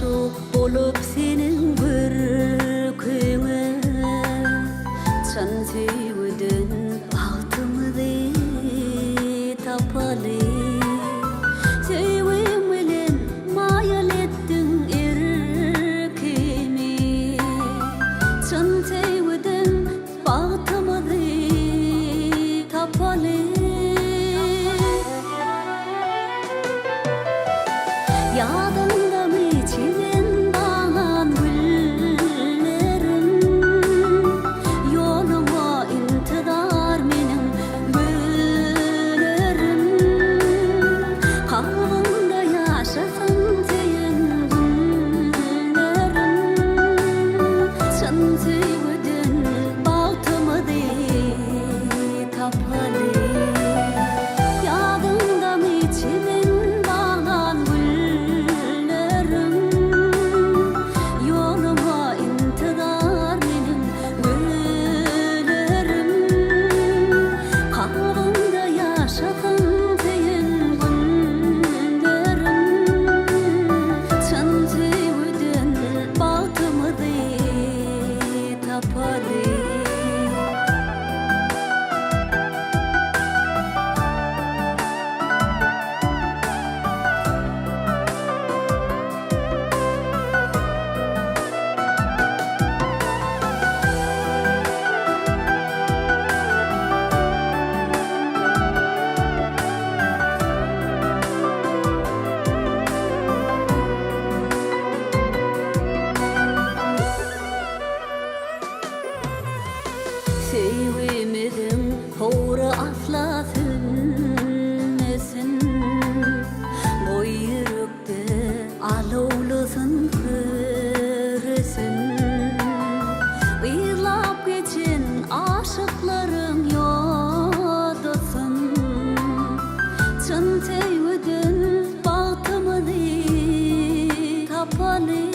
aşık bolup senin bir köyüne Çan sevdin bahtımdı tapalı Sevim bilen mayal ettin erkemi Çan sevdin bahtımdı tapalı Yadında mı çimen bağlan güllerim Yoluma intidar menin güllerim Kalbimde yaşasın senin günlerim Sen sevdin bahtımı tapalı Yadında mı çimen bağlan Yoluma intidar menin güllerim Kalbimde yaşasın senin günlerim Sen sevdin bahtımı tapalı Sevmedim hora asla sönmesin Bu yürekte alovlasın kırısın Yılap geçen aşıkların yodasın Çın sevdin bahtımı tapalı